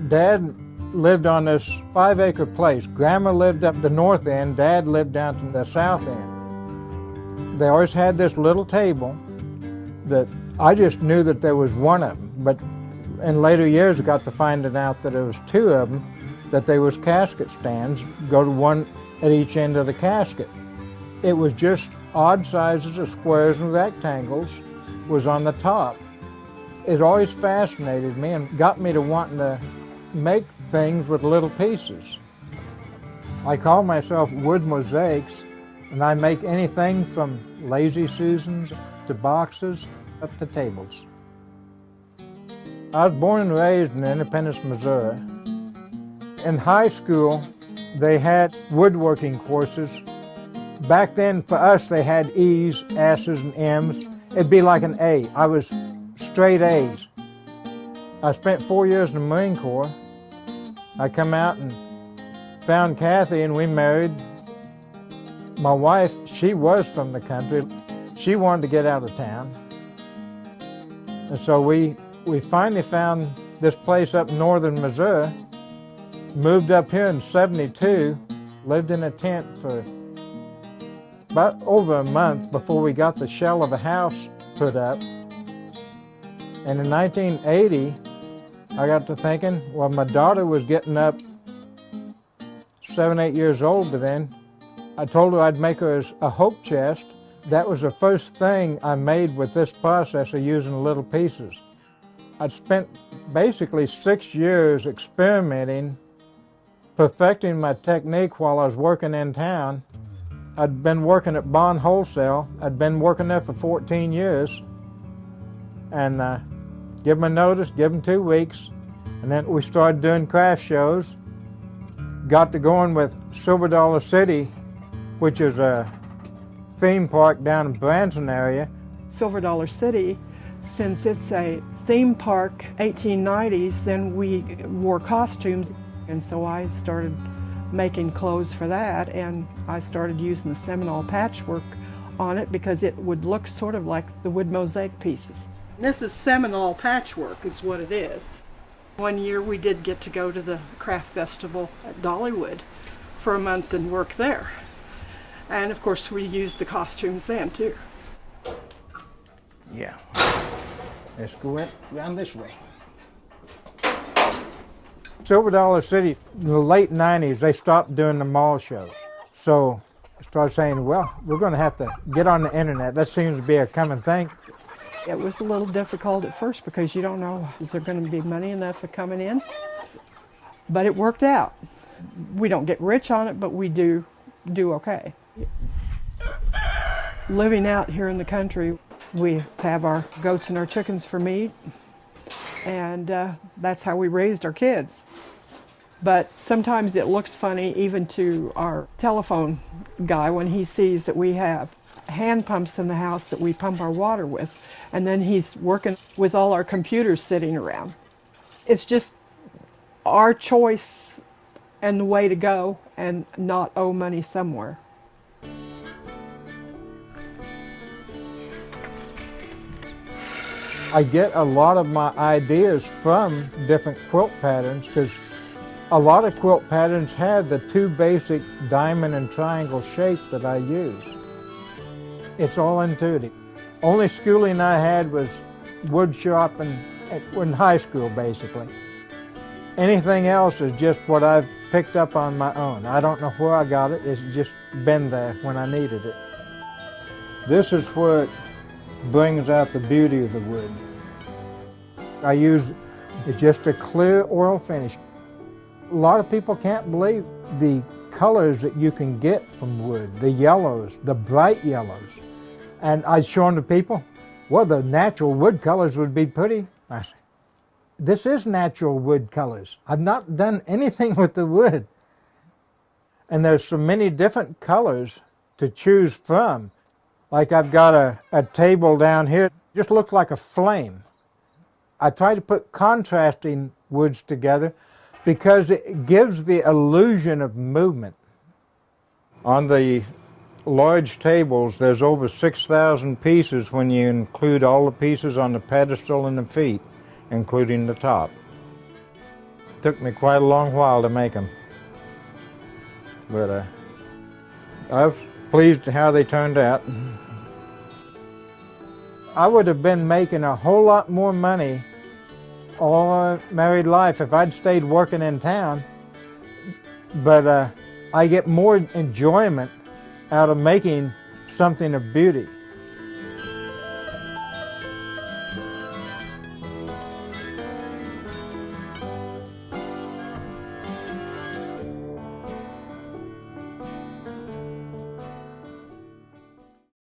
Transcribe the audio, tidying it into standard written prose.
Dad lived on this 5-acre place. Grandma lived up the north end, Dad lived down to the south end. They always had this little table that I just knew that there was one of them, but in later years I got to finding out that there was two of them, that they was casket stands, go to one at each end of the casket. It was just odd sizes of squares and rectangles was on the top. It always fascinated me and got me to wanting to make things with little pieces. I call myself Wood Mosaics, and I make anything from Lazy Susans to boxes up to tables. I was born and raised in Independence, Missouri. In high school, they had woodworking courses. Back then, for us, they had E's, S's, and M's. It'd be like an A. I was straight A's. I spent 4 years in the Marine Corps. I come out and found Kathy, and we married. My wife, she was from the country. She wanted to get out of town. And so we finally found this place up in northern Missouri, moved up here in '72, lived in a tent for about over a month before we got the shell of a house put up. And in 1980, I got to thinking, well, my daughter was getting up 7, 8 years old by then. I told her I'd make her a hope chest. That was the first thing I made with this process of using little pieces. I'd spent basically 6 years experimenting, perfecting my technique while I was working in town. I'd been working at Bond Wholesale. I'd been working there for 14 years. And give them a notice, give them 2 weeks. And then we started doing craft shows. Got to going with Silver Dollar City, which is a theme park down in Branson area. Silver Dollar City, since it's a theme park, 1890s, then we wore costumes. And so I started making clothes for that, and I started using the Seminole patchwork on it because it would look sort of like the wood mosaic pieces. This is Seminole patchwork is what it is. One year we did get to go to the craft festival at Dollywood for a month and work there. And of course we used the costumes then too. Yeah. Let's go around this way. Silver Dollar City, in the late 90s, they stopped doing the mall shows. So I started saying, well, we're going to have to get on the internet. That seems to be a common thing. It was a little difficult at first because you don't know, is there going to be money enough for coming in? But it worked out. We don't get rich on it, but we do okay. Living out here in the country, we have our goats and our chickens for meat, and that's how we raised our kids. But sometimes it looks funny even to our telephone guy when he sees that we have hand pumps in the house that we pump our water with, and then he's working with all our computers sitting around. It's just our choice and the way to go and not owe money somewhere. I get a lot of my ideas from different quilt patterns because a lot of quilt patterns have the 2 basic diamond and triangle shapes that I use. It's all intuitive. Only schooling I had was wood shop and in high school, basically. Anything else is just what I've picked up on my own. I don't know where I got it. It's just been there when I needed it. This is where it brings out the beauty of the wood. I use just a clear oil finish. A lot of people can't believe the colors that you can get from wood, the yellows, the bright yellows. And I'd show them to people, well, the natural wood colors would be pretty. I said, this is natural wood colors. I've not done anything with the wood. And there's so many different colors to choose from. Like I've got a table down here, just looks like a flame. I try to put contrasting woods together because it gives the illusion of movement. On the large tables, there's over 6,000 pieces when you include all the pieces on the pedestal and the feet, including the top. took me quite a long while to make them. But I was pleased how they turned out. I would have been making a whole lot more money all my married life if I'd stayed working in town. But I get more enjoyment out of making something of beauty.